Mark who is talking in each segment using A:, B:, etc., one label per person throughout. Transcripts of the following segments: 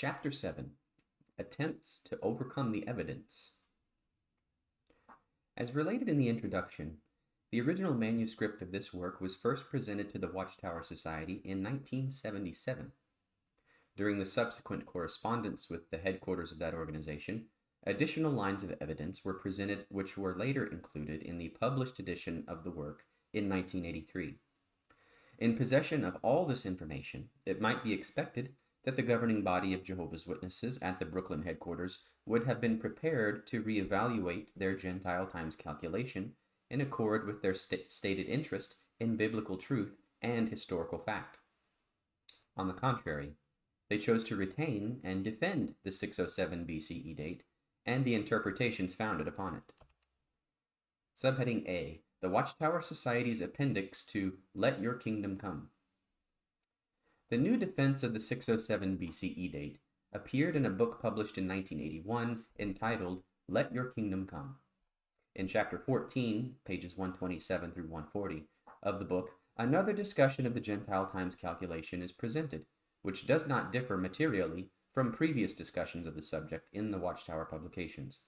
A: Chapter 7 Attempts to Overcome the Evidence. As related in the introduction, the original manuscript of this work was first presented to the Watchtower Society in 1977. During the subsequent correspondence with the headquarters of that organization, additional lines of evidence were presented which were later included in the published edition of the work in 1983. In possession of all this information, it might be expected that the governing body of Jehovah's Witnesses at the Brooklyn headquarters would have been prepared to reevaluate their Gentile times calculation in accord with their stated interest in biblical truth and historical fact. On the contrary, they chose to retain and defend the 607 BCE date and the interpretations founded upon it. Subheading A, the Watchtower Society's appendix to Let Your Kingdom Come. The new defense of the 607 BCE date appeared in a book published in 1981 entitled Let Your Kingdom Come. In Chapter 14, pages 127 through 140 of the book, another discussion of the Gentile times calculation is presented, which does not differ materially from previous discussions of the subject in the Watchtower publications.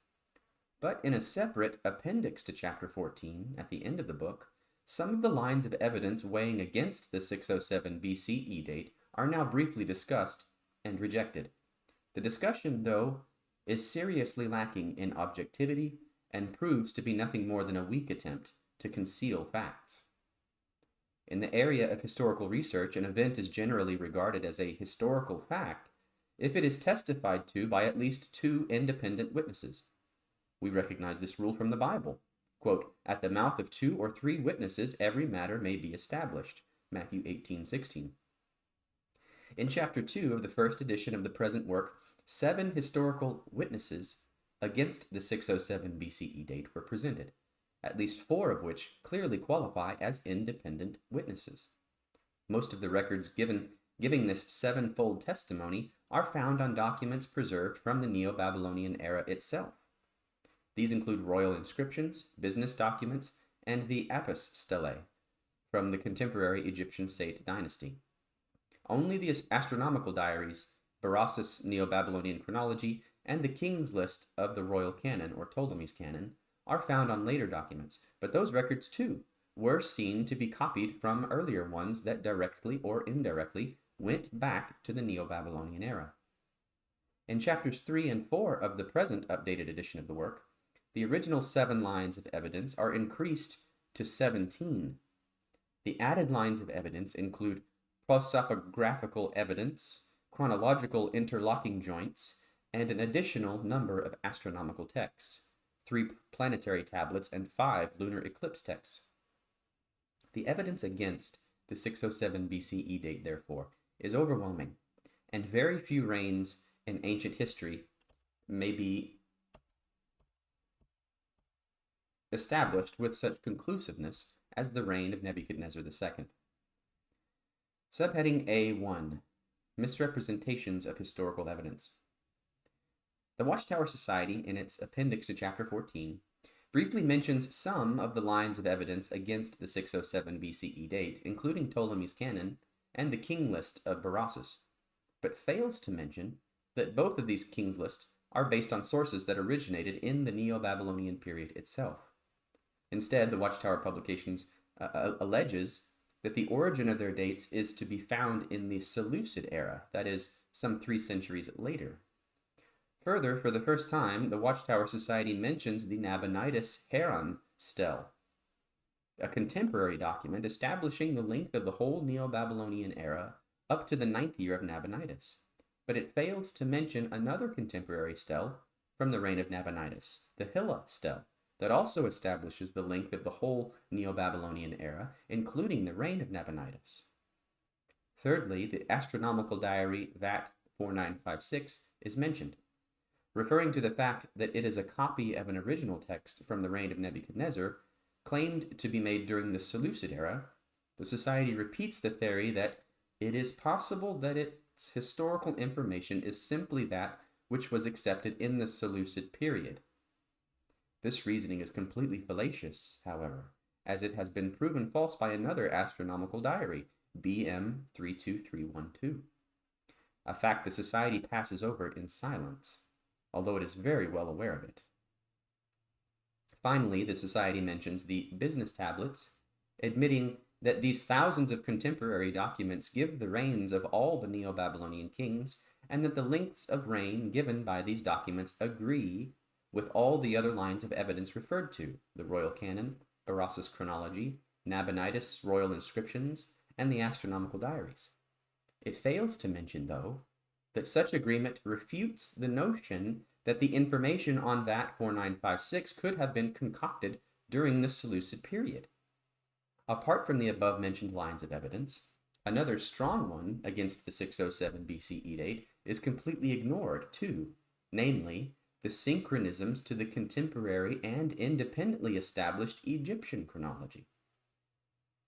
A: But in a separate appendix to Chapter 14, at the end of the book, some of the lines of evidence weighing against the 607 BCE date are now briefly discussed and rejected. The discussion, though, is seriously lacking in objectivity and proves to be nothing more than a weak attempt to conceal facts. In the area of historical research, an event is generally regarded as a historical fact if it is testified to by at least two independent witnesses. We recognize this rule from the Bible. Quote, at the mouth of 2 or 3 witnesses, every matter may be established. Matthew 18:16. In Chapter 2 of the first edition of the present work, 7 historical witnesses against the 607 BCE date were presented, at least 4 of which clearly qualify as independent witnesses. Most of the records giving this 7-fold testimony are found on documents preserved from the Neo-Babylonian era itself. These include royal inscriptions, business documents, and the Apis stelae from the contemporary Egyptian Sate dynasty. Only the astronomical diaries, Berossus' Neo-Babylonian chronology, and the King's List of the Royal Canon, or Ptolemy's Canon, are found on later documents, but those records, too, were seen to be copied from earlier ones that directly or indirectly went back to the Neo-Babylonian era. In Chapters 3 and 4 of the present updated edition of the work, the original 7 lines of evidence are increased to 17. The added lines of evidence include prosopographical evidence, chronological interlocking joints, and an additional number of astronomical texts, 3 planetary tablets and 5 lunar eclipse texts. The evidence against the 607 BCE date, therefore, is overwhelming, and very few reigns in ancient history may be established with such conclusiveness as the reign of Nebuchadnezzar II. Subheading A1, Misrepresentations of Historical Evidence. The Watchtower Society, in its appendix to Chapter 14, briefly mentions some of the lines of evidence against the 607 BCE date, including Ptolemy's Canon and the King List of Berossus, but fails to mention that both of these King's Lists are based on sources that originated in the Neo-Babylonian period itself. Instead, the Watchtower Publications alleges that the origin of their dates is to be found in the Seleucid era, that is, some 3 centuries later. Further, for the first time, the Watchtower Society mentions the Nabonidus Haran stele, a contemporary document establishing the length of the whole Neo-Babylonian era up to the 9th year of Nabonidus. But it fails to mention another contemporary stele from the reign of Nabonidus, the Hilla stele, that also establishes the length of the whole Neo-Babylonian era, including the reign of Nabonidus. Thirdly, the astronomical diary VAT 4956 is mentioned, referring to the fact that it is a copy of an original text from the reign of Nebuchadnezzar, claimed to be made during the Seleucid era. The Society repeats the theory that it is possible that its historical information is simply that which was accepted in the Seleucid period. This reasoning is completely fallacious, however, as it has been proven false by another astronomical diary, BM 32312. a fact the society passes over in silence, although it is very well aware of it. Finally, the society mentions the business tablets, admitting that these thousands of contemporary documents give the reigns of all the Neo-Babylonian kings, and that the lengths of reign given by these documents agree with all the other lines of evidence referred to, the royal canon, Berossus chronology, Nabonidus royal inscriptions, and the astronomical diaries. It fails to mention, though, that such agreement refutes the notion that the information on VAT 4956 could have been concocted during the Seleucid period. Apart from the above-mentioned lines of evidence, another strong one against the 607 BCE date is completely ignored too, namely, the synchronisms to the contemporary and independently established Egyptian chronology.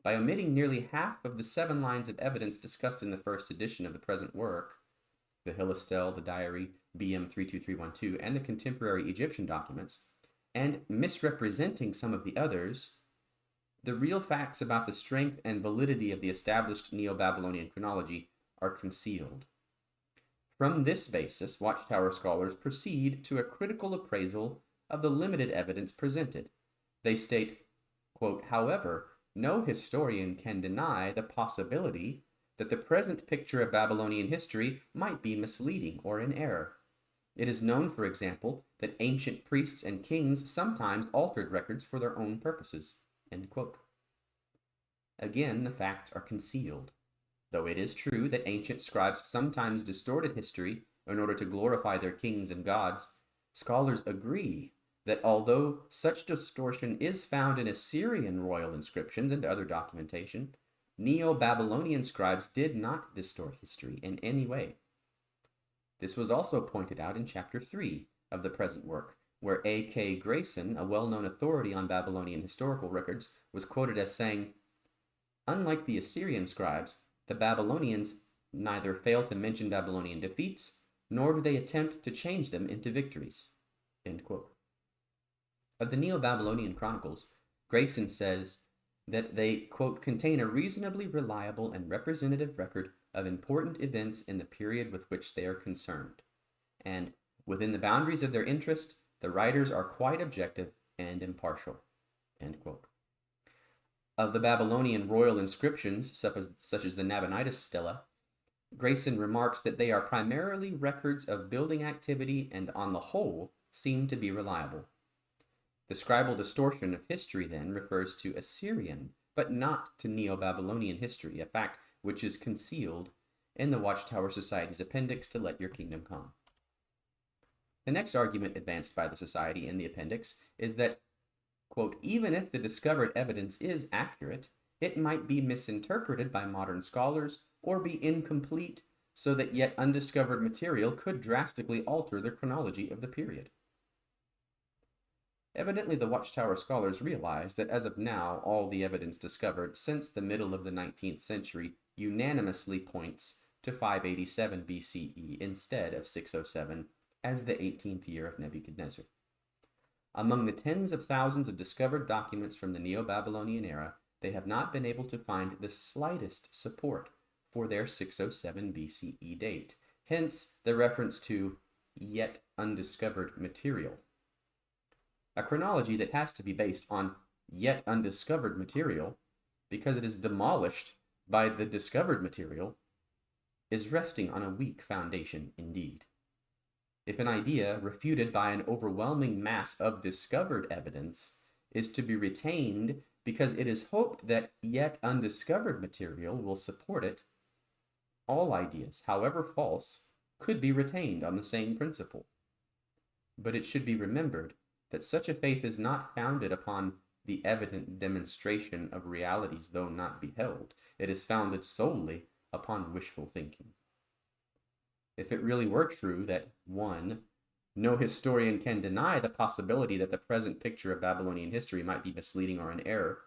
A: By omitting nearly half of the 7 lines of evidence discussed in the first edition of the present work, the Hilastel, the diary, BM 32312, and the contemporary Egyptian documents, and misrepresenting some of the others, the real facts about the strength and validity of the established Neo-Babylonian chronology are concealed. From this basis, Watchtower scholars proceed to a critical appraisal of the limited evidence presented. They state, quote, however, no historian can deny the possibility that the present picture of Babylonian history might be misleading or in error. It is known, for example, that ancient priests and kings sometimes altered records for their own purposes. End quote. Again, the facts are concealed. Though it is true that ancient scribes sometimes distorted history in order to glorify their kings and gods, scholars agree that although such distortion is found in Assyrian royal inscriptions and other documentation, Neo-Babylonian scribes did not distort history in any way. This was also pointed out in Chapter 3 of the present work, where A.K. Grayson, a well-known authority on Babylonian historical records, was quoted as saying, unlike the Assyrian scribes, the Babylonians neither fail to mention Babylonian defeats, nor do they attempt to change them into victories. End quote. Of the Neo-Babylonian chronicles, Grayson says that they, quote, contain a reasonably reliable and representative record of important events in the period with which they are concerned, and, within the boundaries of their interest, the writers are quite objective and impartial. End quote. Of the Babylonian royal inscriptions, such as the Nabonidus stela, Grayson remarks that they are primarily records of building activity and, on the whole, seem to be reliable. The scribal distortion of history, then, refers to Assyrian, but not to Neo-Babylonian history, a fact which is concealed in the Watchtower Society's appendix to Let Your Kingdom Come. The next argument advanced by the Society in the appendix is that, quote, even if the discovered evidence is accurate, it might be misinterpreted by modern scholars or be incomplete, so that yet undiscovered material could drastically alter the chronology of the period. Evidently, the Watchtower scholars realize that as of now, all the evidence discovered since the middle of the 19th century unanimously points to 587 BCE instead of 607 as the 18th year of Nebuchadnezzar. Among the tens of thousands of discovered documents from the Neo-Babylonian era, they have not been able to find the slightest support for their 607 BCE date, hence the reference to yet undiscovered material. A chronology that has to be based on yet undiscovered material, because it is demolished by the discovered material, is resting on a weak foundation indeed. If an idea refuted by an overwhelming mass of discovered evidence is to be retained because it is hoped that yet undiscovered material will support it, all ideas, however false, could be retained on the same principle. But it should be remembered that such a faith is not founded upon the evident demonstration of realities though not beheld. It is founded solely upon wishful thinking. If it really were true that, 1, no historian can deny the possibility that the present picture of Babylonian history might be misleading or in error,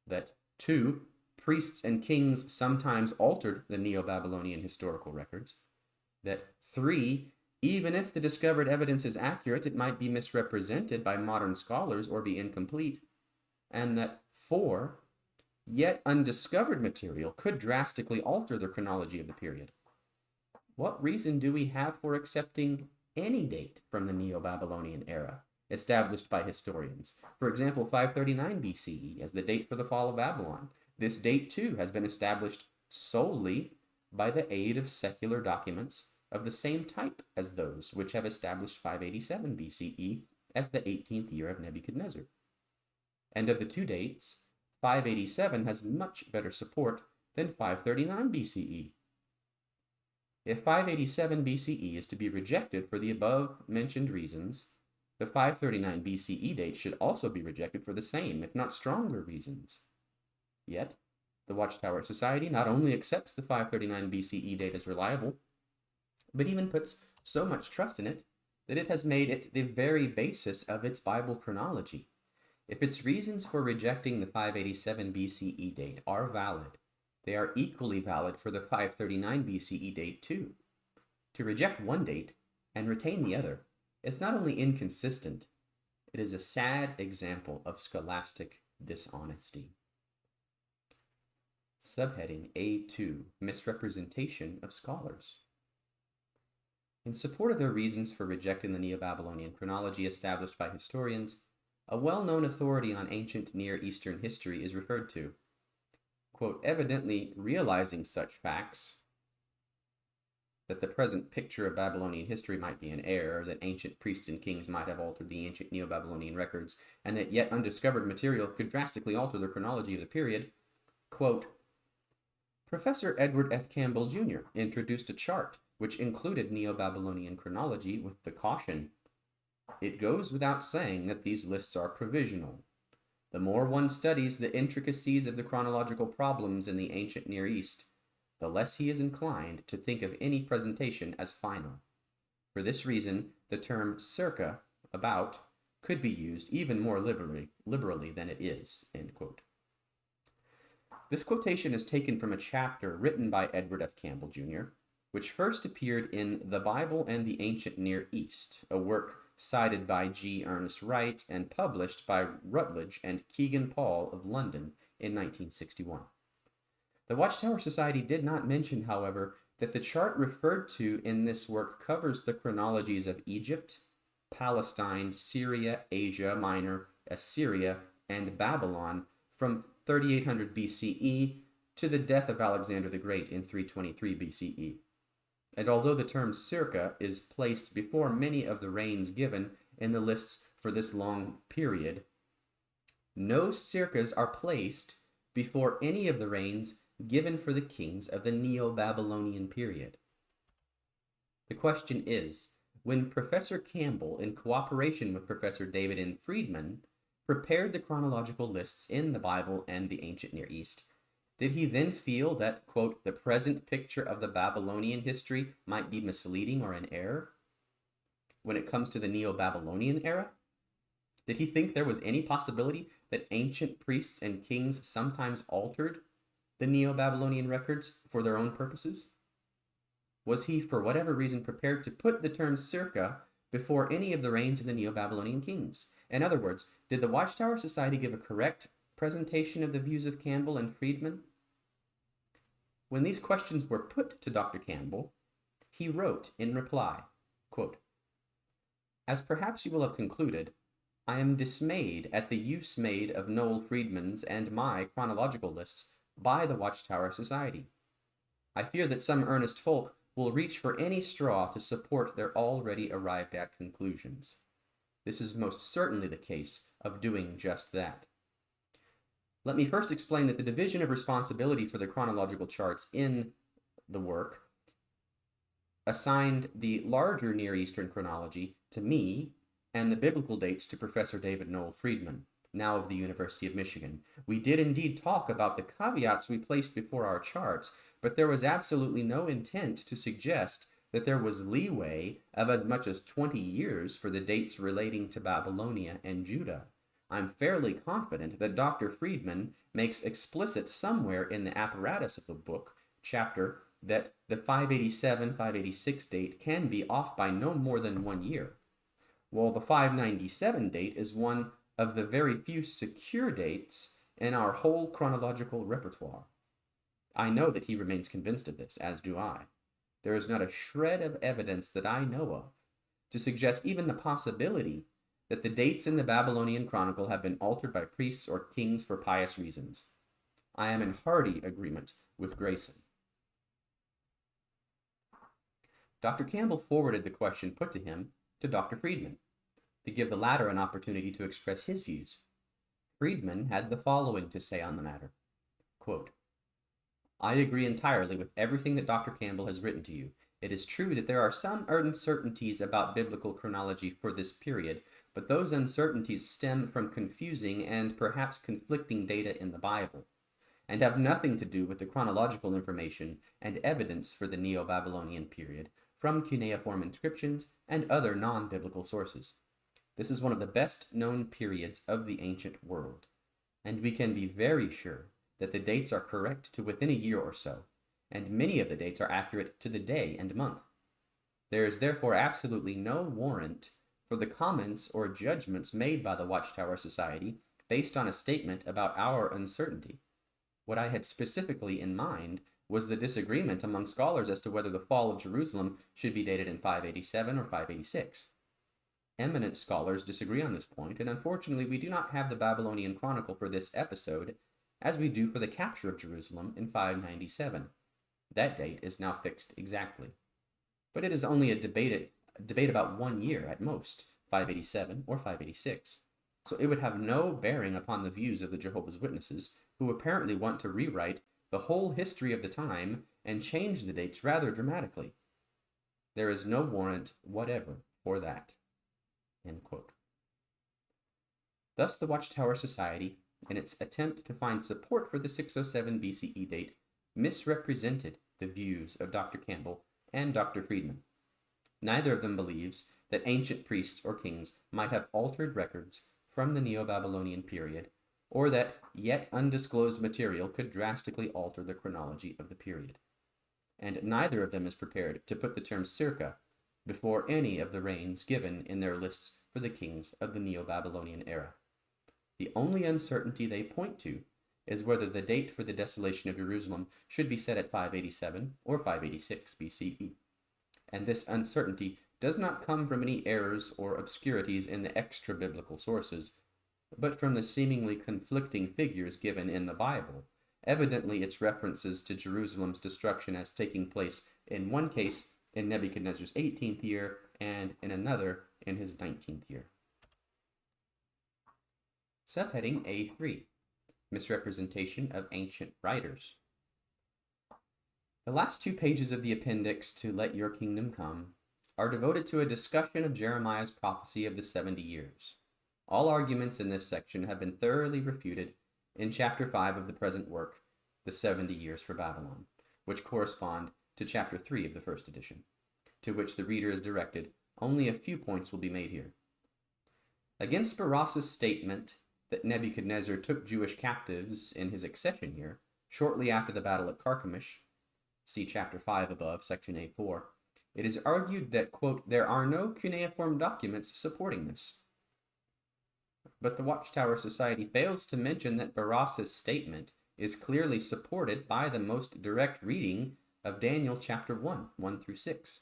A: that 2, priests and kings sometimes altered the Neo-Babylonian historical records, that 3, even if the discovered evidence is accurate, it might be misrepresented by modern scholars or be incomplete, and that 4, yet undiscovered material could drastically alter the chronology of the period. what reason do we have for accepting any date from the Neo-Babylonian era established by historians? For example, 539 BCE as the date for the fall of Babylon. This date, too, has been established solely by the aid of secular documents of the same type as those which have established 587 BCE as the 18th year of Nebuchadnezzar. And of the two dates, 587 has much better support than 539 BCE. If 587 BCE is to be rejected for the above-mentioned reasons, the 539 BCE date should also be rejected for the same, if not stronger, reasons. Yet, the Watchtower Society not only accepts the 539 BCE date as reliable, but even puts so much trust in it that it has made it the very basis of its Bible chronology. If its reasons for rejecting the 587 BCE date are valid, they are equally valid for the 539 BCE date too. To reject one date and retain the other is not only inconsistent, it is a sad example of scholastic dishonesty. Subheading A2, Misrepresentation of Scholars. In support of their reasons for rejecting the Neo-Babylonian chronology established by historians, a well-known authority on ancient Near Eastern history is referred to. Quote, evidently realizing such facts, that the present picture of Babylonian history might be an error, that ancient priests and kings might have altered the ancient Neo-Babylonian records, and that yet undiscovered material could drastically alter the chronology of the period, quote, Professor Edward F. Campbell, Jr. introduced a chart which included Neo-Babylonian chronology with the caution, it goes without saying that these lists are provisional. The more one studies the intricacies of the chronological problems in the ancient Near East, the less he is inclined to think of any presentation as final. For this reason, the term circa, about, could be used even more liberally than it is, end quote. This quotation is taken from a chapter written by Edward F. Campbell, Jr., which first appeared in The Bible and the Ancient Near East, a work cited by G. Ernest Wright and published by Routledge and Kegan Paul of London in 1961. The Watchtower Society did not mention, however, that the chart referred to in this work covers the chronologies of Egypt, Palestine, Syria, Asia Minor, Assyria, and Babylon from 3800 BCE to the death of Alexander the Great in 323 BCE. And although the term circa is placed before many of the reigns given in the lists for this long period, no circas are placed before any of the reigns given for the kings of the Neo-Babylonian period. The question is, when Professor Campbell, in cooperation with Professor David N. Friedman, prepared the chronological lists in the Bible and the Ancient Near East, did he then feel that, quote, the present picture of the Babylonian history might be misleading or in error? When it comes to the Neo-Babylonian era, did he think there was any possibility that ancient priests and kings sometimes altered the Neo-Babylonian records for their own purposes? Was he, for whatever reason, prepared to put the term circa before any of the reigns of the Neo-Babylonian kings? In other words, did the Watchtower Society give a correct presentation of the views of Campbell and Friedman? When these questions were put to Dr. Campbell, he wrote in reply, quote, as perhaps you will have concluded, I am dismayed at the use made of Noel Friedman's and my chronological lists by the Watchtower Society. I fear that some earnest folk will reach for any straw to support their already arrived at conclusions. This is most certainly the case of doing just that. Let me first explain that the division of responsibility for the chronological charts in the work assigned the larger Near Eastern chronology to me and the biblical dates to Professor David Noel Friedman, now of the University of Michigan. We did indeed talk about the caveats we placed before our charts, but there was absolutely no intent to suggest that there was leeway of as much as 20 years for the dates relating to Babylonia and Judah. I'm fairly confident that Dr. Friedman makes explicit somewhere in the apparatus of the book, chapter, that the 587-586 date can be off by no more than 1 year, while the 597 date is one of the very few secure dates in our whole chronological repertoire. I know that he remains convinced of this, as do I. there is not a shred of evidence that I know of to suggest even the possibility that the dates in the Babylonian Chronicle have been altered by priests or kings for pious reasons. I am in hearty agreement with Grayson. Dr. Campbell forwarded the question put to him to Dr. Friedman to give the latter an opportunity to express his views. Friedman had the following to say on the matter. Quote, I agree entirely with everything that Dr. Campbell has written to you. It is true that there are some uncertainties about biblical chronology for this period, but those uncertainties stem from confusing and perhaps conflicting data in the Bible, and have nothing to do with the chronological information and evidence for the Neo-Babylonian period from cuneiform inscriptions and other non-biblical sources. This is one of the best known periods of the ancient world, and we can be very sure that the dates are correct to within a year or so, and many of the dates are accurate to the day and month. There is therefore absolutely no warrant for the comments or judgments made by the Watchtower Society based on a statement about our uncertainty. What I had specifically in mind was the disagreement among scholars as to whether the fall of Jerusalem should be dated in 587 or 586. Eminent scholars disagree on this point, and unfortunately we do not have the Babylonian Chronicle for this episode, as we do for the capture of Jerusalem in 597. That date is now fixed exactly. But it is only a debate about 1 year at most, 587 or 586. So it would have no bearing upon the views of the Jehovah's Witnesses, who apparently want to rewrite the whole history of the time and change the dates rather dramatically. There is no warrant whatever for that. End quote. Thus the Watchtower Society, in its attempt to find support for the 607 BCE date, misrepresented the views of Dr. Campbell and Dr. Friedman. Neither of them believes that ancient priests or kings might have altered records from the Neo-Babylonian period, or that yet undisclosed material could drastically alter the chronology of the period. And neither of them is prepared to put the term circa before any of the reigns given in their lists for the kings of the Neo-Babylonian era. The only uncertainty they point to is whether the date for the desolation of Jerusalem should be set at 587 or 586 BCE. And this uncertainty does not come from any errors or obscurities in the extra-biblical sources, but from the seemingly conflicting figures given in the Bible. Evidently, its references to Jerusalem's destruction as taking place in one case in Nebuchadnezzar's 18th year and in another in his 19th year. Subheading A3, Misrepresentation of Ancient Writers. The last 2 pages of the appendix to Let Your Kingdom Come are devoted to a discussion of Jeremiah's prophecy of the 70 years. All arguments in this section have been thoroughly refuted in chapter 5 of the present work, The 70 Years for Babylon, which correspond to chapter 3 of the first edition, to which the reader is directed. Only a few points will be made here. Against Baras's statement that Nebuchadnezzar took Jewish captives in his accession year, shortly after the battle at Carchemish, see chapter 5 above, section A4, it is argued that, quote, there are no cuneiform documents supporting this. But the Watchtower Society fails to mention that Baras's statement is clearly supported by the most direct reading of Daniel chapter 1 through 6.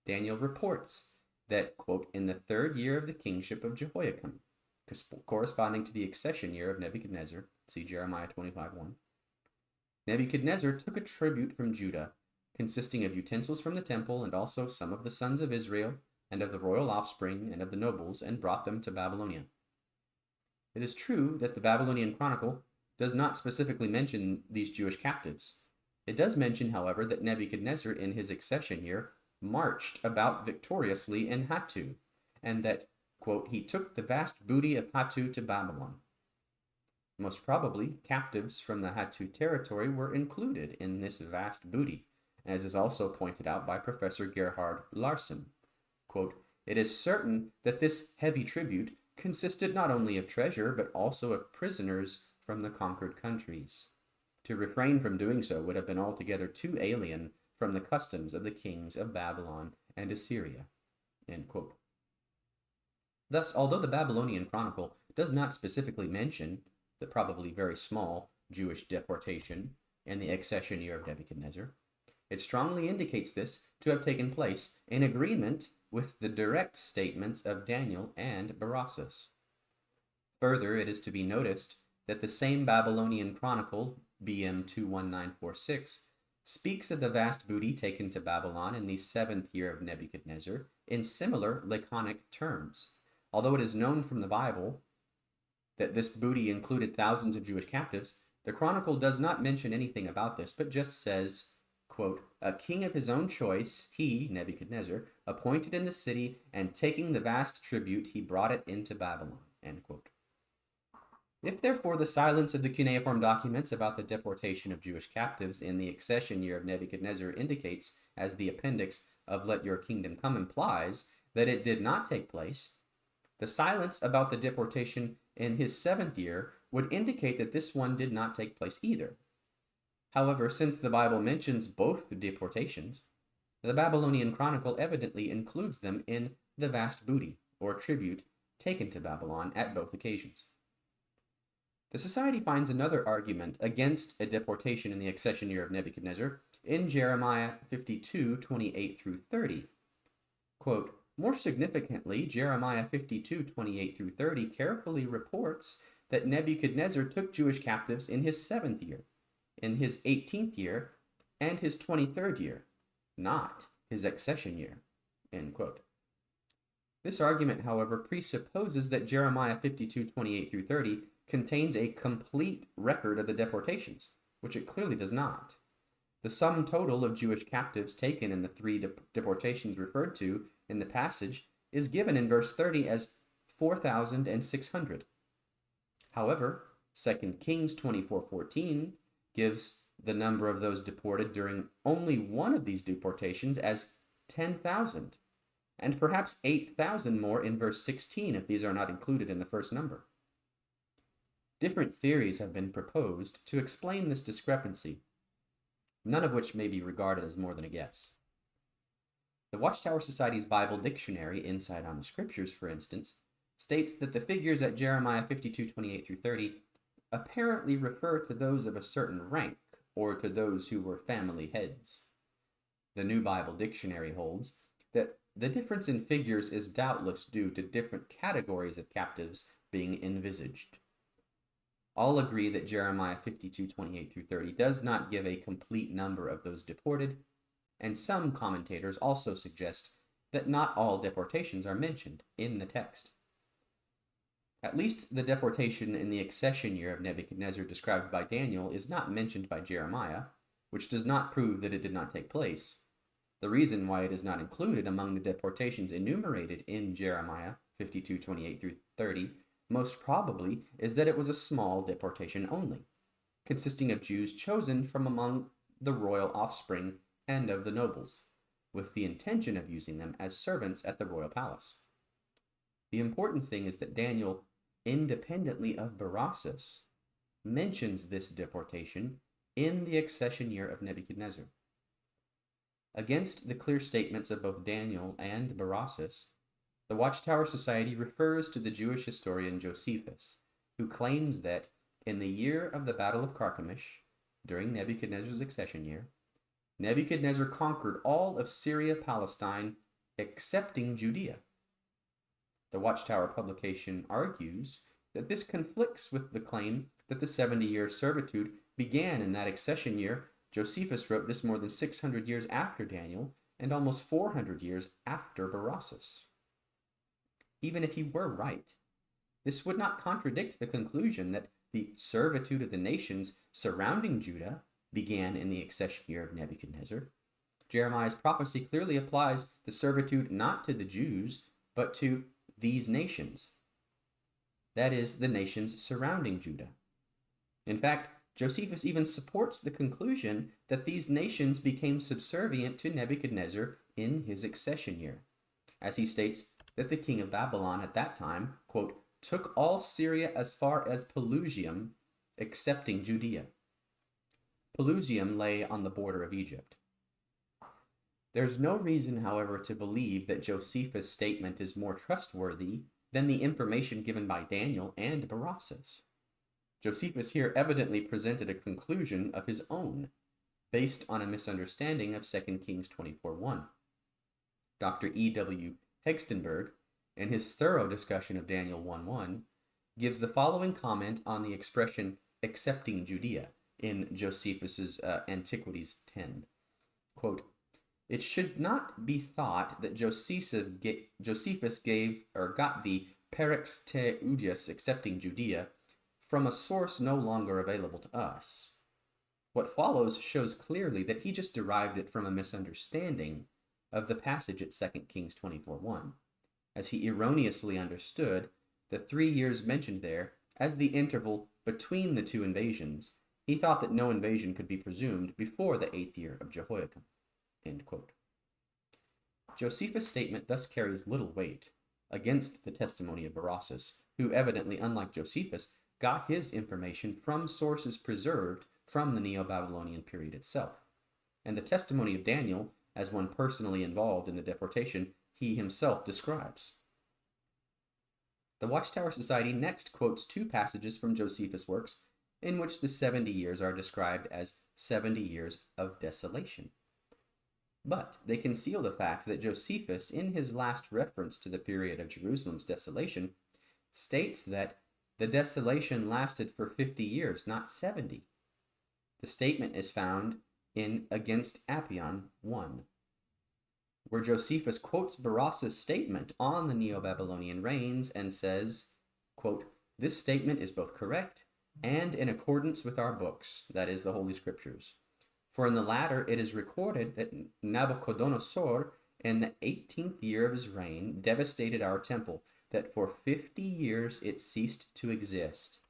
A: Daniel reports that, quote, in the 3rd year of the kingship of Jehoiakim, corresponding to the accession year of Nebuchadnezzar, see Jeremiah 25:1, Nebuchadnezzar took a tribute from Judah, consisting of utensils from the temple and also some of the sons of Israel and of the royal offspring and of the nobles, and brought them to Babylonia. It is true that the Babylonian Chronicle does not specifically mention these Jewish captives. It does mention, however, that Nebuchadnezzar in his accession year marched about victoriously in Hattu, and that, quote, he took the vast booty of Hattu to Babylon. Most probably, captives from the Hattu territory were included in this vast booty, as is also pointed out by Professor Gerhard Larsen. Quote, it is certain that this heavy tribute consisted not only of treasure, but also of prisoners from the conquered countries. To refrain from doing so would have been altogether too alien from the customs of the kings of Babylon and Assyria. End quote. Thus, although the Babylonian Chronicle does not specifically mention the probably very small Jewish deportation in the accession year of Nebuchadnezzar, It strongly indicates this to have taken place in agreement with the direct statements of Daniel and Berossus. Further, it is to be noticed that the same Babylonian chronicle, BM 21946, speaks of the vast booty taken to Babylon in the 7th year of Nebuchadnezzar in similar laconic terms. Although it is known from the Bible that this booty included thousands of Jewish captives, the chronicle does not mention anything about this, but just says, quote, "A king of his own choice, he, Nebuchadnezzar, appointed in the city, and taking the vast tribute, he brought it into Babylon," end quote. If, therefore, the silence of the cuneiform documents about the deportation of Jewish captives in the accession year of Nebuchadnezzar indicates, as the appendix of Let Your Kingdom Come implies, that it did not take place, the silence about the deportation in his 7th year would indicate that this one did not take place either. However, since the Bible mentions both deportations, the Babylonian Chronicle evidently includes them in the vast booty, or tribute, taken to Babylon at both occasions. The Society finds another argument against a deportation in the accession year of Nebuchadnezzar in Jeremiah 52, 28 through 30. Quote, "More significantly, Jeremiah 52, 28 through 30 carefully reports that Nebuchadnezzar took Jewish captives in his 7th year, in his 18th year, and his 23rd year, not his accession year," end quote. This argument, however, presupposes that Jeremiah 52, 28 through 30 contains a complete record of the deportations, which it clearly does not. The sum total of Jewish captives taken in the 3 deportations referred to in the passage is given in verse 30 as 4,600. However, 2 Kings 24:14 gives the number of those deported during only one of these deportations as 10,000, and perhaps 8,000 more in verse 16 if these are not included in the first number. Different theories have been proposed to explain this discrepancy, none of which may be regarded as more than a guess. The Watchtower Society's Bible Dictionary, Insight on the Scriptures, for instance, states that the figures at Jeremiah 52, 28 through 30 apparently refer to those of a certain rank, or to those who were family heads. The New Bible Dictionary holds that the difference in figures is doubtless due to different categories of captives being envisaged. All agree that Jeremiah 52, 28 through 30 does not give a complete number of those deported, and some commentators also suggest that not all deportations are mentioned in the text. At least the deportation in the accession year of Nebuchadnezzar described by Daniel is not mentioned by Jeremiah, which does not prove that it did not take place. The reason why it is not included among the deportations enumerated in Jeremiah 52, 28 through 30 most probably is that it was a small deportation only, consisting of Jews chosen from among the royal offspring and of the nobles, with the intention of using them as servants at the royal palace. The important thing is that Daniel, independently of Berossus, mentions this deportation in the accession year of Nebuchadnezzar. Against the clear statements of both Daniel and Berossus, the Watchtower Society refers to the Jewish historian Josephus, who claims that in the year of the Battle of Carchemish, during Nebuchadnezzar's accession year, Nebuchadnezzar conquered all of Syria, Palestine, excepting Judea. The Watchtower publication argues that this conflicts with the claim that the 70-year servitude began in that accession year. Josephus wrote this more than 600 years after Daniel and almost 400 years after Berossus. Even if he were right, this would not contradict the conclusion that the servitude of the nations surrounding Judah began in the accession year of Nebuchadnezzar. Jeremiah's prophecy clearly applies the servitude not to the Jews, but to these nations. That is, the nations surrounding Judah. In fact, Josephus even supports the conclusion that these nations became subservient to Nebuchadnezzar in his accession year, as he states that the king of Babylon at that time, quote, took all Syria as far as Pelusium, excepting Judea. Pelusium lay on the border of Egypt. There's no reason, however, to believe that Josephus' statement is more trustworthy than the information given by Daniel and Berossus. Josephus here evidently presented a conclusion of his own, based on a misunderstanding of 2 Kings 24:1. Dr. E.W. Hegstenberg, in his thorough discussion of Daniel 1:1, gives the following comment on the expression accepting Judea in Josephus's Antiquities 10. Quote, "It should not be thought that Josephus gave or got the Perex te Udius accepting Judea from a source no longer available to us. What follows shows clearly that he just derived it from a misunderstanding of the passage at 2 Kings 24:1, as he erroneously understood the 3 years mentioned there as the interval between the two invasions. He thought that no invasion could be presumed before the 8th year of Jehoiakim." End quote. Josephus' statement thus carries little weight against the testimony of Berossus, who evidently, unlike Josephus, got his information from sources preserved from the Neo-Babylonian period itself, and the testimony of Daniel, as one personally involved in the deportation, he himself describes. The Watchtower Society next quotes 2 passages from Josephus' works in which the 70 years are described as 70 years of desolation. But they conceal the fact that Josephus, in his last reference to the period of Jerusalem's desolation, states that the desolation lasted for 50 years, not 70. The statement is found in Against Apion 1, where Josephus quotes Berossus' statement on the Neo-Babylonian reigns and says, quote, "This statement is both correct and in accordance with our books, that is, the Holy Scriptures. For in the latter it is recorded that Nabuchodonosor, in the 18th year of his reign, devastated our temple, that for 50 years it ceased to exist.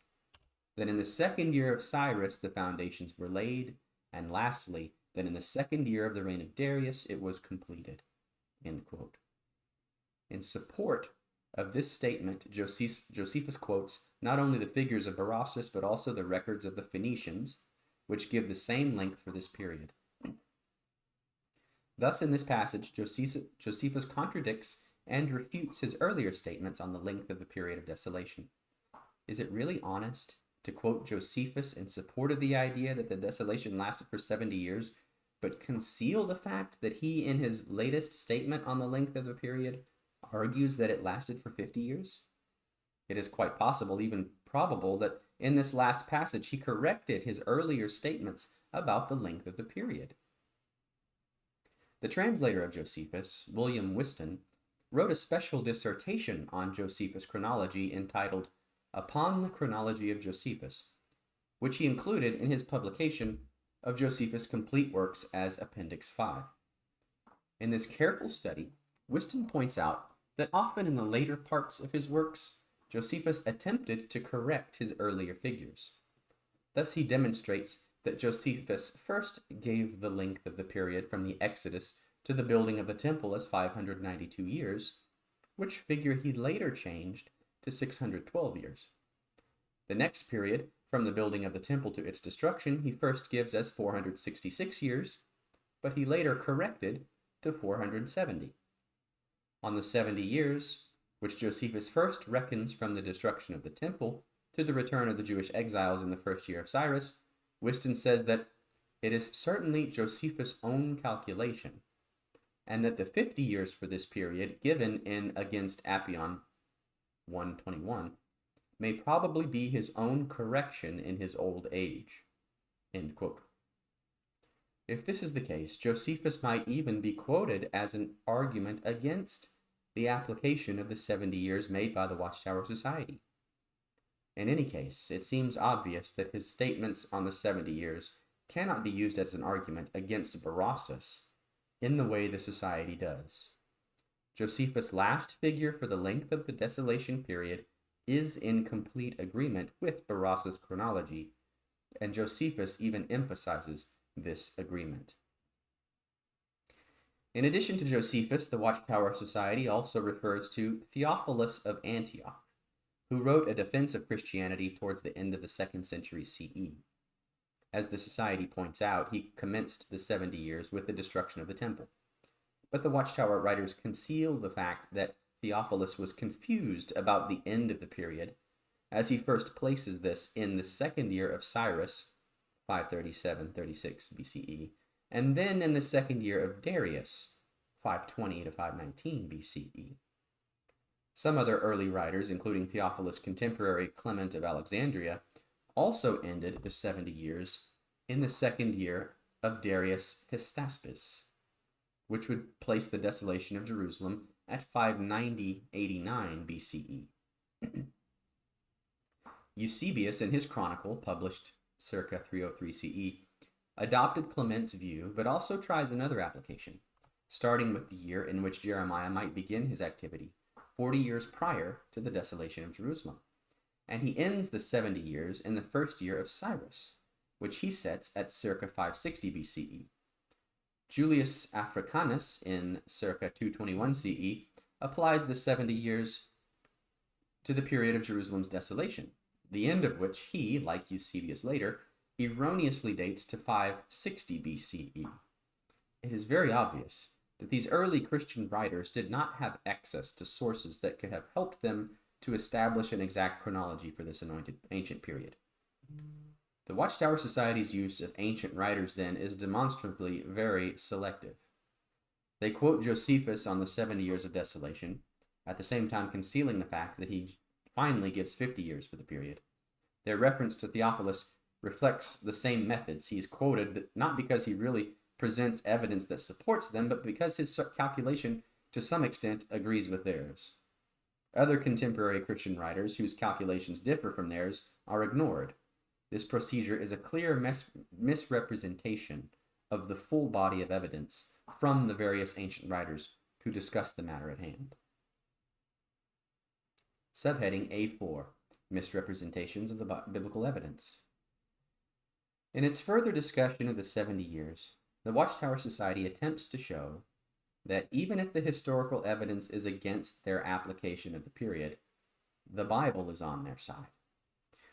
A: That in the 2nd year of Cyrus the foundations were laid, and lastly, that in the 2nd year of the reign of Darius it was completed." End quote. In support of this statement, Josephus quotes not only the figures of Berossus, but also the records of the Phoenicians, which give the same length for this period. Thus, in this passage, Josephus contradicts and refutes his earlier statements on the length of the period of desolation. Is it really honest to quote Josephus in support of the idea that the desolation lasted for 70 years, but conceal the fact that he, in his latest statement on the length of the period, argues that it lasted for 50 years? It is quite possible, even probable, that in this last passage he corrected his earlier statements about the length of the period. The translator of Josephus, William Whiston, wrote a special dissertation on Josephus' chronology entitled Upon the Chronology of Josephus, which he included in his publication of Josephus' complete works as Appendix 5. In this careful study, Whiston points out that often in the later parts of his works, Josephus attempted to correct his earlier figures. Thus he demonstrates that Josephus first gave the length of the period from the Exodus to the building of the temple as 592 years, which figure he later changed to 612 years. The next period, from the building of the temple to its destruction, he first gives as 466 years, but he later corrected to 470. On the 70 years, which Josephus first reckons from the destruction of the temple to the return of the Jewish exiles in the 1st year of Cyrus, Whiston says that it is certainly Josephus' own calculation, and that the 50 years for this period given in Against Apion 1:21 may probably be his own correction in his old age. End quote. If this is the case, Josephus might even be quoted as an argument against the application of the 70 years made by the Watchtower Society. In any case, it seems obvious that his statements on the 70 years cannot be used as an argument against Berossus in the way the Society does. Josephus' last figure for the length of the desolation period is in complete agreement with Berossus' chronology, and Josephus even emphasizes this agreement. In addition to Josephus, the Watchtower Society also refers to Theophilus of Antioch, who wrote a defense of Christianity towards the end of the 2nd century CE. As the Society points out, he commenced the 70 years with the destruction of the temple. But the Watchtower writers conceal the fact that Theophilus was confused about the end of the period, as he first places this in the 2nd year of Cyrus, 537-36 BCE, and then in the second year of Darius, 520 to 519 BCE. Some other early writers, including Theophilus' contemporary Clement of Alexandria, also ended the 70 years in the second year of Darius Hystaspes, which would place the desolation of Jerusalem at 590-89 BCE. Eusebius, in his chronicle, published circa 303 CE, adopted Clement's view, but also tries another application, starting with the year in which Jeremiah might begin his activity, 40 years prior to the desolation of Jerusalem. And he ends the 70 years in the first year of Cyrus, which he sets at circa 560 BCE. Julius Africanus, in circa 221 CE, applies the 70 years to the period of Jerusalem's desolation, the end of which he, like Eusebius later, erroneously dates to 560 BCE. It is very obvious that these early Christian writers did not have access to sources that could have helped them to establish an exact chronology for this anointed ancient period. The Watchtower Society's use of ancient writers, then, is demonstrably very selective. They quote Josephus on the 70 years of desolation, at the same time concealing the fact that he finally gives 50 years for the period. Their reference to Theophilus reflects the same methods. He is quoted not because he really presents evidence that supports them, but because his calculation, to some extent, agrees with theirs. Other contemporary Christian writers, whose calculations differ from theirs, are ignored. This procedure is a clear misrepresentation of the full body of evidence from the various ancient writers who discuss the matter at hand. Subheading A4, Misrepresentations of the Biblical Evidence. In its further discussion of the 70 years, the Watchtower Society attempts to show that even if the historical evidence is against their application of the period, the Bible is on their side.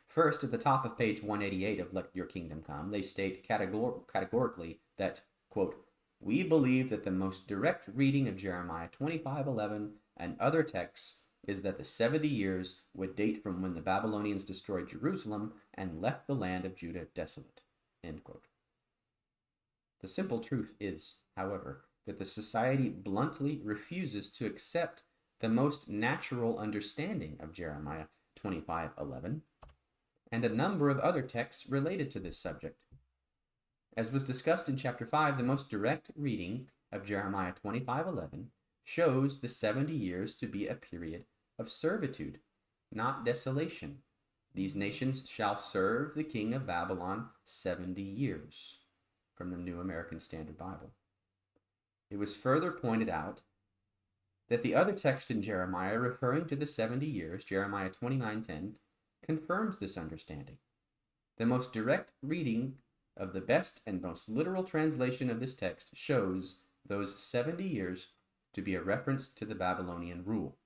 A: First, at the top of page 188 of Let Your Kingdom Come, they state categorically that, quote, "We believe that the most direct reading of Jeremiah 25:11 and other texts is that the 70 years would date from when the Babylonians destroyed Jerusalem and left the land of Judah desolate." End quote. The simple truth is, however, that the Society bluntly refuses to accept the most natural understanding of Jeremiah 25:11 and a number of other texts related to this subject. As was discussed in Chapter 5, the most direct reading of Jeremiah 25:11 shows the 70 years to be a period of servitude, not desolation. These nations shall serve the king of Babylon 70 years, from the New American Standard Bible. It was further pointed out that the other text in Jeremiah referring to the 70 years, Jeremiah 29:10, confirms this understanding. The most direct reading of the best and most literal translation of this text shows those 70 years to be a reference to the Babylonian rule.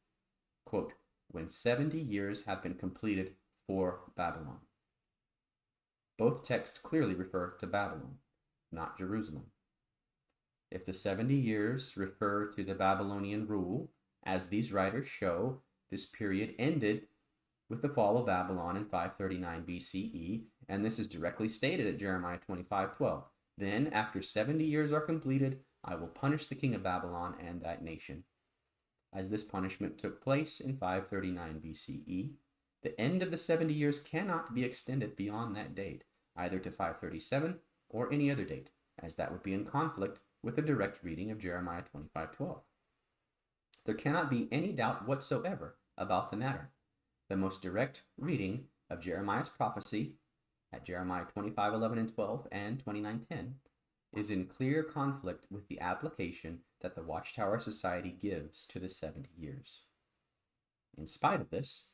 A: Quote, "When 70 years have been completed for Babylon." Both texts clearly refer to Babylon, not Jerusalem. If the 70 years refer to the Babylonian rule, as these writers show, this period ended with the fall of Babylon in 539 BCE, and this is directly stated at Jeremiah 25:12. "Then, after 70 years are completed, I will punish the king of Babylon and that nation." As this punishment took place in 539 BCE, the end of the 70 years cannot be extended beyond that date, either to 537 or any other date, as that would be in conflict with the direct reading of Jeremiah 25:12. There cannot be any doubt whatsoever about the matter. The most direct reading of Jeremiah's prophecy at Jeremiah 25:11 and 12 and 29:10 is in clear conflict with the application that the Watchtower Society gives to the 70 years. In spite of this,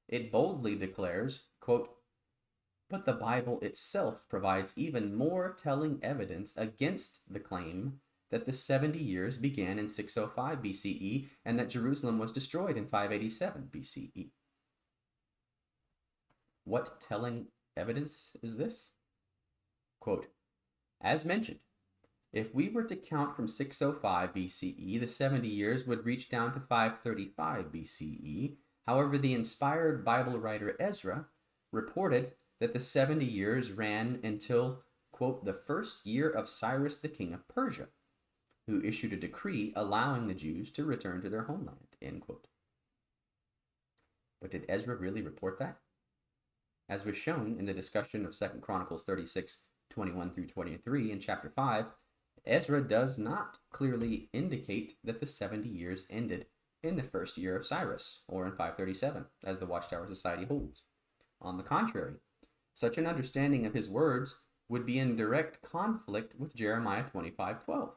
A: it boldly declares, quote, "But the Bible itself provides even more telling evidence against the claim that the 70 years began in 605 BCE and that Jerusalem was destroyed in 587 BCE. What telling evidence is this? Quote, "As mentioned, if we were to count from 605 BCE, the 70 years would reach down to 535 BCE. However, the inspired Bible writer Ezra reported that the 70 years ran until quote, the first year of Cyrus the king of Persia, who issued a decree allowing the Jews to return to their homeland, end quote. But did Ezra really report that? As was shown in the discussion of 2 Chronicles 36, 21 through 23 in chapter 5, Ezra does not clearly indicate that the 70 years ended in the first year of Cyrus, or in 537, as the Watchtower Society holds. On the contrary, such an understanding of his words would be in direct conflict with Jeremiah 25:12,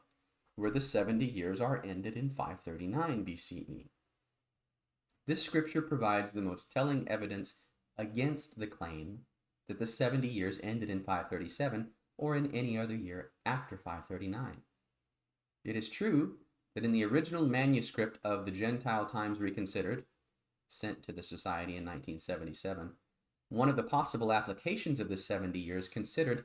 A: where the 70 years are ended in 539 BCE. This scripture provides the most telling evidence against the claim that the 70 years ended in 537 or in any other year after 539. It is true that in the original manuscript of the Gentile Times Reconsidered, sent to the Society in 1977, one of the possible applications of the 70 years considered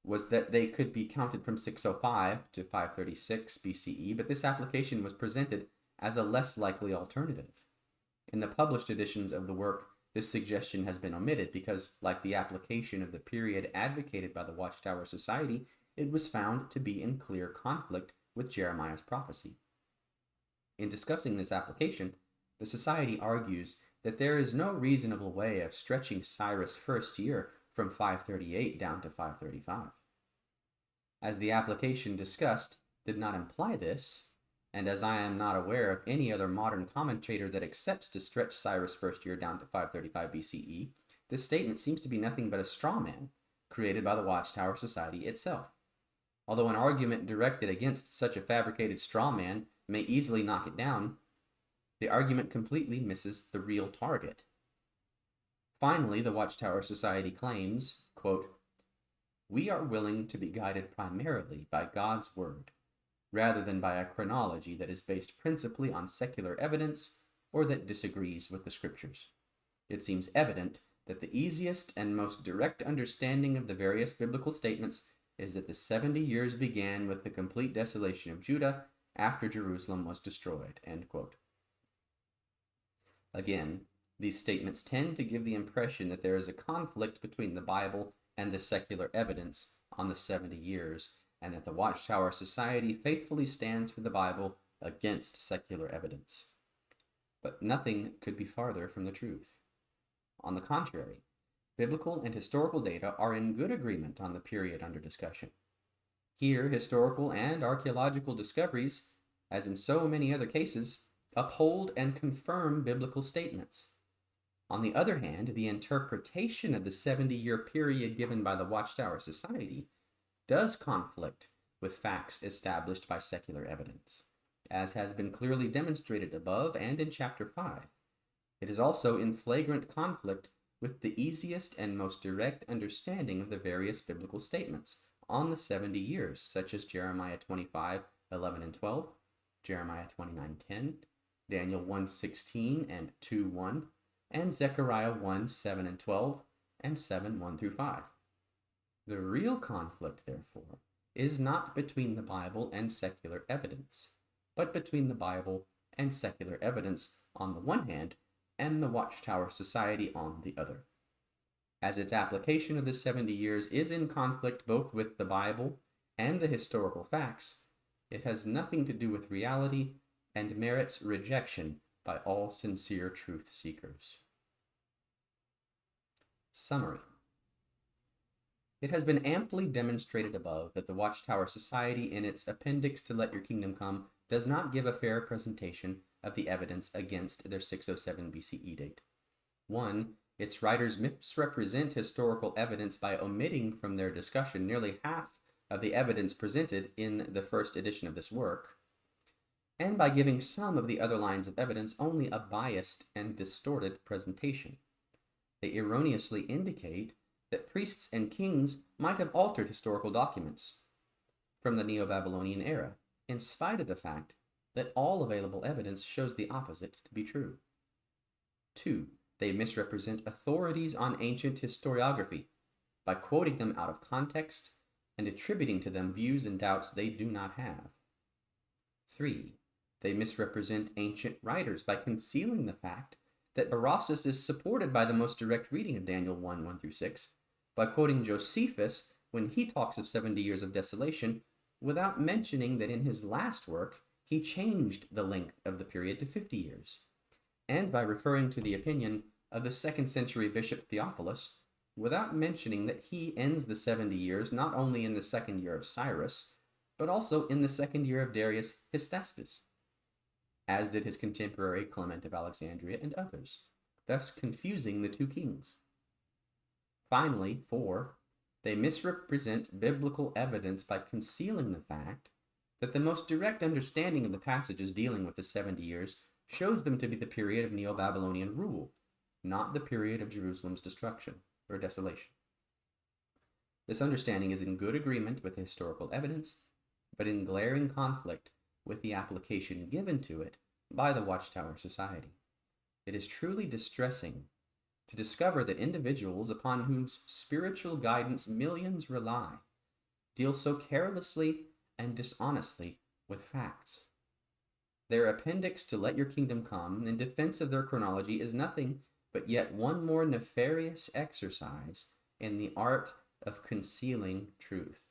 A: was that they could be counted from 605 to 536 BCE, but this application was presented as a less likely alternative. In the published editions of the work, this suggestion has been omitted because, like the application of the period advocated by the Watchtower Society, it was found to be in clear conflict with Jeremiah's prophecy. In discussing this application, the Society argues that there is no reasonable way of stretching Cyrus' first year from 538 down to 535. As the application discussed did not imply this, and as I am not aware of any other modern commentator that accepts to stretch Cyrus' first year down to 535 BCE, this statement seems to be nothing but a straw man created by the Watchtower Society itself. Although an argument directed against such a fabricated straw man may easily knock it down, the argument completely misses the real target. Finally, the Watchtower Society claims, quote, "We are willing to be guided primarily by God's word, rather than by a chronology that is based principally on secular evidence or that disagrees with the scriptures. It seems evident that the easiest and most direct understanding of the various biblical statements is that the 70 years began with the complete desolation of Judah after Jerusalem was destroyed," end quote. Again, these statements tend to give the impression that there is a conflict between the Bible and the secular evidence on the 70 years, and that the Watchtower Society faithfully stands for the Bible against secular evidence. But nothing could be farther from the truth. On the contrary, biblical and historical data are in good agreement on the period under discussion. Here, historical and archaeological discoveries, as in so many other cases, uphold and confirm biblical statements. On the other hand, the interpretation of the 70-year period given by the Watchtower Society does conflict with facts established by secular evidence, as has been clearly demonstrated above and in Chapter 5. It is also in flagrant conflict with the easiest and most direct understanding of the various biblical statements on the 70 years, such as Jeremiah 25:11 and 12, Jeremiah 29:10, Daniel 1:16 and 2:1, and Zechariah 1:7 and 12, and 7:1 through 5. The real conflict, therefore, is not between the Bible and secular evidence, but between the Bible and secular evidence on the one hand, and the Watchtower Society on the other. As its application of the 70 years is in conflict both with the Bible and the historical facts, it has nothing to do with reality and merits rejection by all sincere truth seekers. Summary. It has been amply demonstrated above that the Watchtower Society, in its appendix to Let Your Kingdom Come, does not give a fair presentation of the evidence against their 607 BCE date. 1. Its writers misrepresent historical evidence by omitting from their discussion nearly half of the evidence presented in the first edition of this work, and by giving some of the other lines of evidence only a biased and distorted presentation. They erroneously indicate that priests and kings might have altered historical documents from the Neo-Babylonian era, in spite of the fact that all available evidence shows the opposite to be true. 2. They misrepresent authorities on ancient historiography by quoting them out of context and attributing to them views and doubts they do not have. 3. They misrepresent ancient writers by concealing the fact that Berossus is supported by the most direct reading of Daniel 1:1 through 6, by quoting Josephus when he talks of 70 years of desolation, without mentioning that in his last work he changed the length of the period to 50 years, and by referring to the opinion of the 2nd century bishop Theophilus, without mentioning that he ends the 70 years not only in the 2nd year of Cyrus, but also in the 2nd year of Darius Hystaspes, as did his contemporary Clement of Alexandria and others, thus confusing the two kings. Finally, 4, they misrepresent biblical evidence by concealing the fact that the most direct understanding of the passages dealing with the 70 years shows them to be the period of Neo-Babylonian rule, not the period of Jerusalem's destruction or desolation. This understanding is in good agreement with the historical evidence, but in glaring conflict with the application given to it by the Watchtower Society. It is truly distressing to discover that individuals upon whose spiritual guidance millions rely deal so carelessly and dishonestly with facts. Their appendix to Let Your Kingdom Come in defense of their chronology is nothing but yet one more nefarious exercise in the art of concealing truth.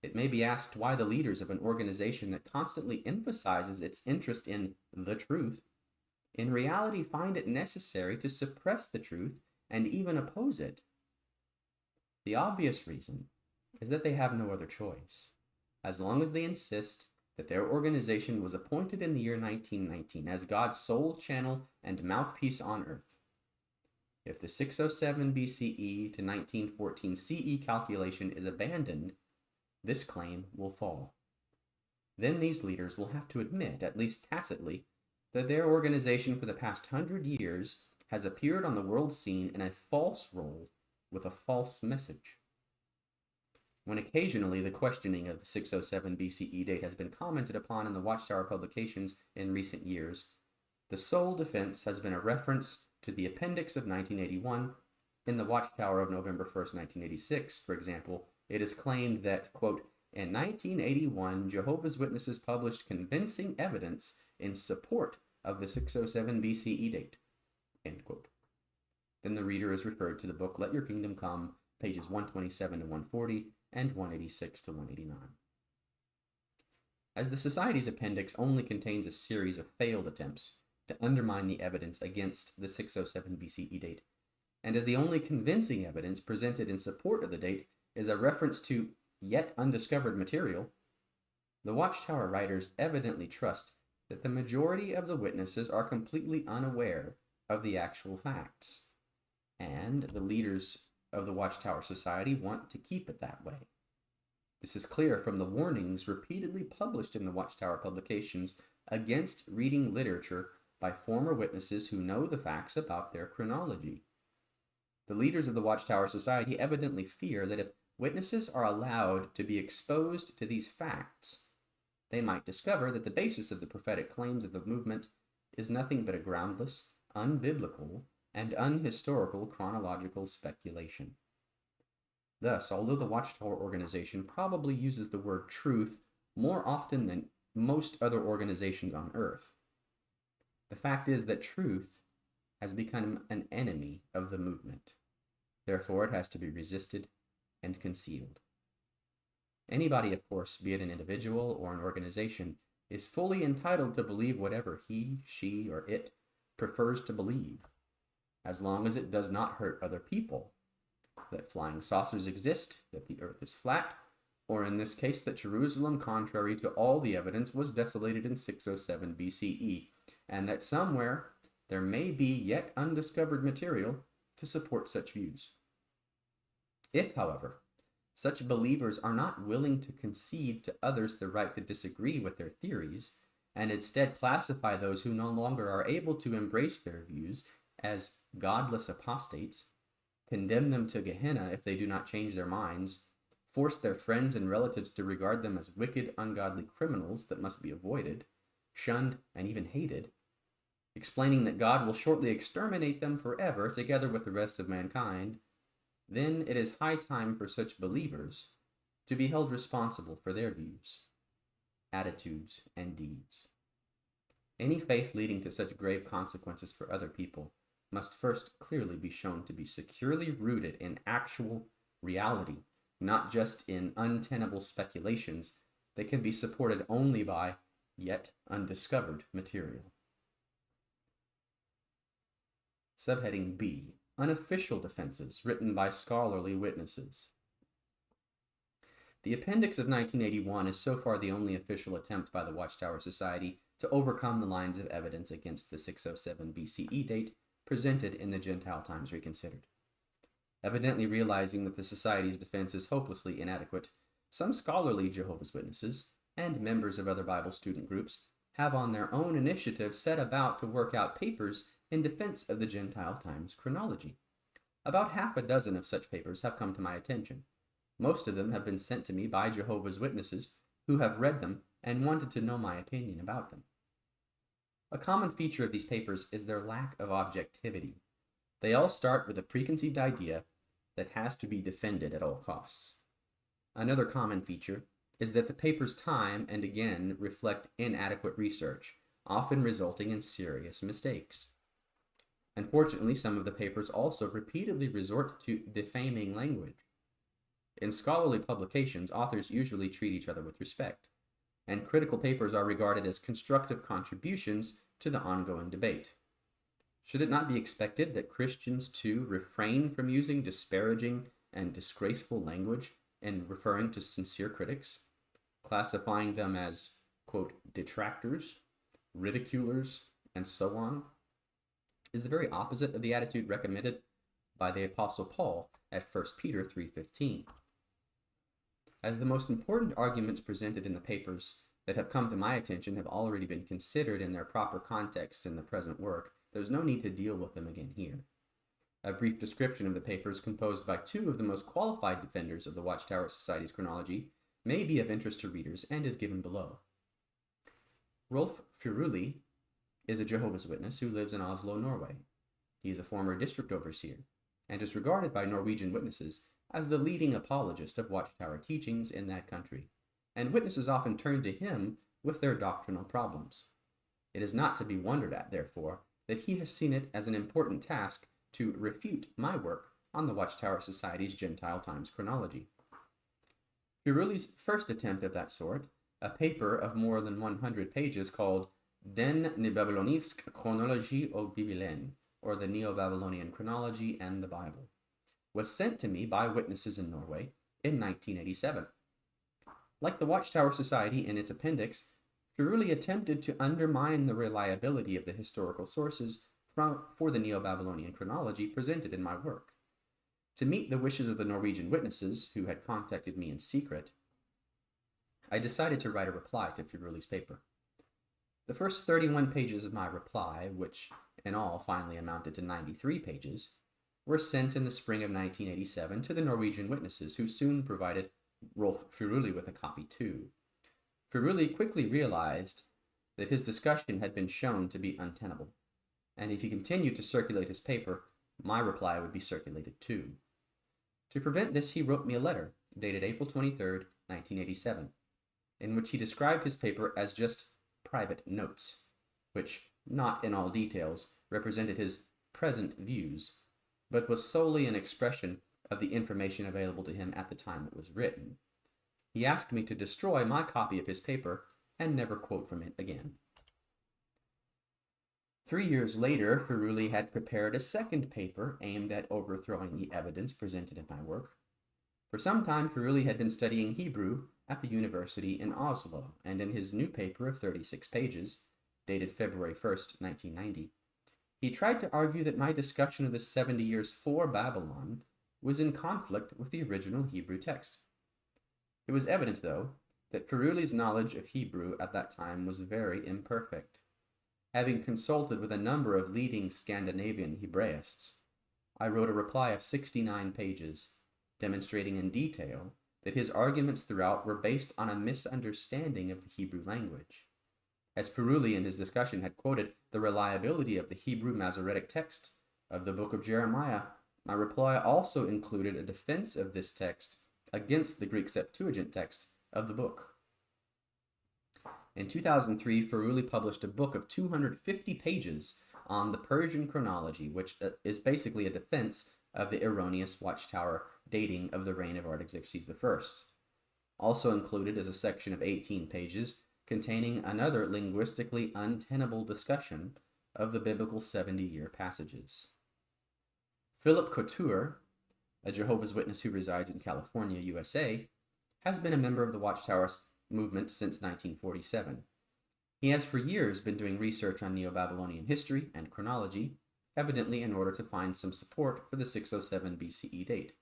A: It may be asked why the leaders of an organization that constantly emphasizes its interest in the truth in reality find it necessary to suppress the truth and even oppose it. The obvious reason is that they have no other choice, as long as they insist that their organization was appointed in the year 1919 as God's sole channel and mouthpiece on earth. If the 607 BCE to 1914 CE calculation is abandoned, this claim will fall. Then these leaders will have to admit, at least tacitly, that their organization for the past 100 years has appeared on the world scene in a false role with a false message. When occasionally the questioning of the 607 BCE date has been commented upon in the Watchtower publications in recent years, the sole defense has been a reference to the appendix of 1981. In the Watchtower of November 1st, 1986, for example, it is claimed that, quote, in 1981, Jehovah's Witnesses published convincing evidence in support of the 607 BCE date, end quote. Then the reader is referred to the book Let Your Kingdom Come, pages 127 to 140 and 186 to 189. As the Society's appendix only contains a series of failed attempts to undermine the evidence against the 607 BCE date, and as the only convincing evidence presented in support of the date is a reference to yet undiscovered material, the Watchtower writers evidently trust that the majority of the witnesses are completely unaware of the actual facts, and the leaders of the Watchtower Society want to keep it that way. This is clear from the warnings repeatedly published in the Watchtower publications against reading literature by former witnesses who know the facts about their chronology. The leaders of the Watchtower Society evidently fear that if witnesses are allowed to be exposed to these facts, they might discover that the basis of the prophetic claims of the movement is nothing but a groundless, unbiblical, and unhistorical chronological speculation. Thus, although the Watchtower organization probably uses the word truth more often than most other organizations on earth, the fact is that truth has become an enemy of the movement. Therefore, it has to be resisted and concealed. Anybody, of course, be it an individual or an organization, is fully entitled to believe whatever he, she, or it prefers to believe, as long as it does not hurt other people, that flying saucers exist, that the earth is flat, or in this case that Jerusalem, contrary to all the evidence, was desolated in 607 BCE, and that somewhere there may be yet undiscovered material to support such views. If, however, such believers are not willing to concede to others the right to disagree with their theories, and instead classify those who no longer are able to embrace their views as godless apostates, condemn them to Gehenna if they do not change their minds, force their friends and relatives to regard them as wicked, ungodly criminals that must be avoided, shunned, and even hated, explaining that God will shortly exterminate them forever together with the rest of mankind, then it is high time for such believers to be held responsible for their views, attitudes, and deeds. Any faith leading to such grave consequences for other people must first clearly be shown to be securely rooted in actual reality, not just in untenable speculations that can be supported only by yet undiscovered material. Subheading B, Unofficial Defenses written by scholarly witnesses. The appendix of 1981 is so far the only official attempt by the Watchtower Society to overcome the lines of evidence against the 607 BCE date presented in the Gentile Times Reconsidered. Evidently realizing that the Society's defense is hopelessly inadequate, some scholarly Jehovah's Witnesses and members of other Bible student groups have on their own initiative set about to work out papers in defense of the Gentile Times chronology. About half a dozen of such papers have come to my attention. Most of them have been sent to me by Jehovah's Witnesses who have read them and wanted to know my opinion about them. A common feature of these papers is their lack of objectivity. They all start with a preconceived idea that has to be defended at all costs. Another common feature is that the papers time and again reflect inadequate research, often resulting in serious mistakes. Unfortunately, some of the papers also repeatedly resort to defaming language. In scholarly publications, authors usually treat each other with respect, and critical papers are regarded as constructive contributions to the ongoing debate. Should it not be expected that Christians too refrain from using disparaging and disgraceful language in referring to sincere critics, classifying them as, quote, detractors, ridiculers, and so on? Is the very opposite of the attitude recommended by the Apostle Paul at 1 Peter 3:15. As the most important arguments presented in the papers that have come to my attention have already been considered in their proper context in the present work, there's no need to deal with them again here. A brief description of the papers, composed by two of the most qualified defenders of the Watchtower Society's chronology, may be of interest to readers and is given below. Rolf Furuli is a Jehovah's Witness who lives in Oslo, Norway. He is a former district overseer and is regarded by Norwegian witnesses as the leading apologist of Watchtower teachings in that country, and witnesses often turn to him with their doctrinal problems. It is not to be wondered at, therefore, that he has seen it as an important task to refute my work on the Watchtower Society's Gentile Times chronology. Furuli's first attempt of that sort, a paper of more than 100 pages called Den Neo-Babyloniske Chronologie og Bibelen, or the Neo-Babylonian Chronology and the Bible, was sent to me by witnesses in Norway in 1987. Like the Watchtower Society in its appendix, Furuli attempted to undermine the reliability of the historical sources for the Neo-Babylonian chronology presented in my work. To meet the wishes of the Norwegian witnesses, who had contacted me in secret, I decided to write a reply to Furuli's paper. The first 31 pages of my reply, which in all finally amounted to 93 pages, were sent in the spring of 1987 to the Norwegian witnesses, who soon provided Rolf Furuli with a copy too. Furuli quickly realized that his discussion had been shown to be untenable, and if he continued to circulate his paper, my reply would be circulated too. To prevent this, he wrote me a letter, dated April 23, 1987, in which he described his paper as just private notes, which, not in all details, represented his present views, but was solely an expression of the information available to him at the time it was written. He asked me to destroy my copy of his paper and never quote from it again. 3 years later, Furuli had prepared a second paper aimed at overthrowing the evidence presented in my work. For some time, Furuli had been studying Hebrew at the university in Oslo, and in his new paper of 36 pages, dated February 1st, 1990, he tried to argue that my discussion of the 70 years for Babylon was in conflict with the original Hebrew text. It was evident, though, that Furuli's knowledge of Hebrew at that time was very imperfect. Having consulted with a number of leading Scandinavian Hebraists, I wrote a reply of 69 pages, demonstrating in detail that his arguments throughout were based on a misunderstanding of the Hebrew language. As Furuli in his discussion had quoted the reliability of the Hebrew Masoretic text of the book of Jeremiah, my reply also included a defense of this text against the Greek Septuagint text of the book. In 2003, Furuli published a book of 250 pages on the Persian chronology, which is basically a defense of the erroneous Watchtower dating of the reign of Artaxerxes I. Also included is a section of 18 pages containing another linguistically untenable discussion of the biblical 70-year passages. Philip Couture, a Jehovah's Witness who resides in California, USA, has been a member of the Watchtower movement since 1947. He has for years been doing research on Neo-Babylonian history and chronology, evidently in order to find some support for the 607 BCE date.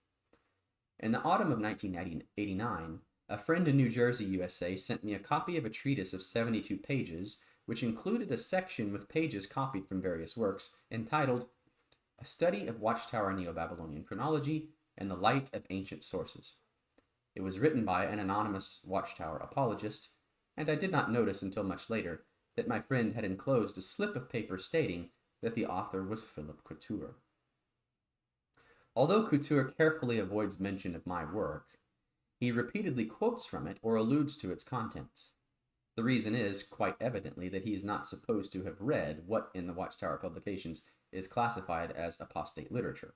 A: In the autumn of 1989, a friend in New Jersey, USA, sent me a copy of a treatise of 72 pages, which included a section with pages copied from various works entitled A Study of Watchtower Neo-Babylonian Chronology in the Light of Ancient Sources. It was written by an anonymous Watchtower apologist, and I did not notice until much later that my friend had enclosed a slip of paper stating that the author was Philip Couture. Although Couture carefully avoids mention of my work, he repeatedly quotes from it or alludes to its contents. The reason is, quite evidently, that he is not supposed to have read what in the Watchtower publications is classified as apostate literature.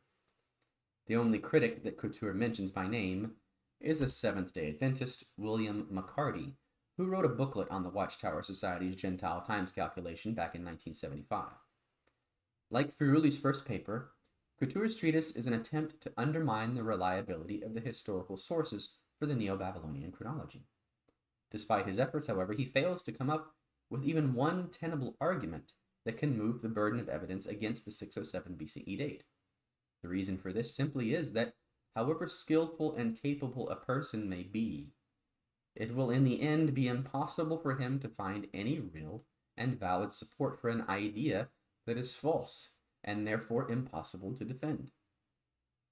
A: The only critic that Couture mentions by name is a Seventh-day Adventist, William McCarty, who wrote a booklet on the Watchtower Society's Gentile times calculation back in 1975. Like Ferruli's first paper, Couture's treatise is an attempt to undermine the reliability of the historical sources for the Neo-Babylonian chronology. Despite his efforts, however, he fails to come up with even one tenable argument that can move the burden of evidence against the 607 BCE date. The reason for this simply is that, however skillful and capable a person may be, it will in the end be impossible for him to find any real and valid support for an idea that is false and therefore impossible to defend.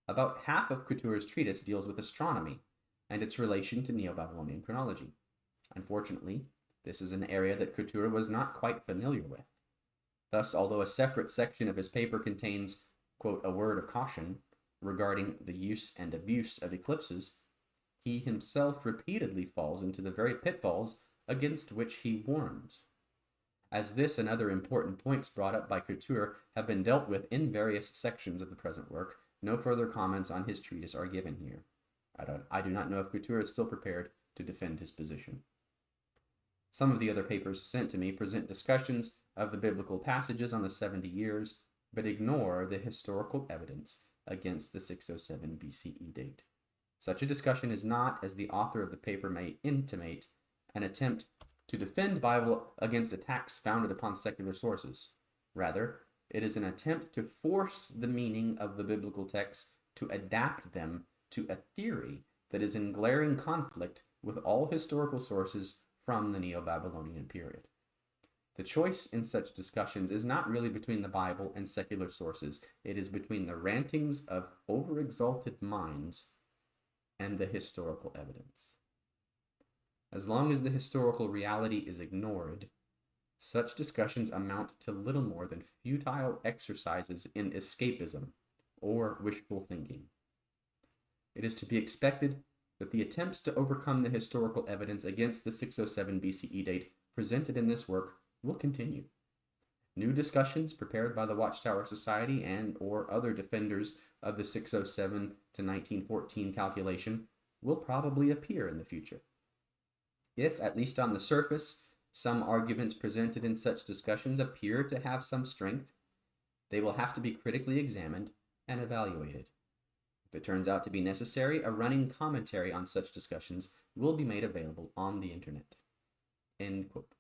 A: About half of Couture's treatise deals with astronomy and its relation to Neo-Babylonian chronology. Unfortunately, this is an area that Couture was not quite familiar with. Thus, although a separate section of his paper contains, quote, a word of caution regarding the use and abuse of eclipses, he himself repeatedly falls into the very pitfalls against which he warns. As this and other important points brought up by Couture have been dealt with in various sections of the present work, no further comments on his treatise are given here. I do not know if Couture is still prepared to defend his position. Some of the other papers sent to me present discussions of the biblical passages on the 70 years, but ignore the historical evidence against the 607 BCE date. Such a discussion is not, as the author of the paper may intimate, an attempt to defend the Bible against attacks founded upon secular sources. Rather, it is an attempt to force the meaning of the biblical texts to adapt them to a theory that is in glaring conflict with all historical sources from the Neo-Babylonian period. The choice in such discussions is not really between the Bible and secular sources. It is between the rantings of overexalted minds and the historical evidence. As long as the historical reality is ignored, such discussions amount to little more than futile exercises in escapism or wishful thinking. It is to be expected that the attempts to overcome the historical evidence against the 607 BCE date presented in this work will continue. New discussions prepared by the Watchtower Society and or other defenders of the 607 to 1914 calculation will probably appear in the future. If, at least on the surface, some arguments presented in such discussions appear to have some strength, they will have to be critically examined and evaluated. If it turns out to be necessary, a running commentary on such discussions will be made available on the internet. End quote.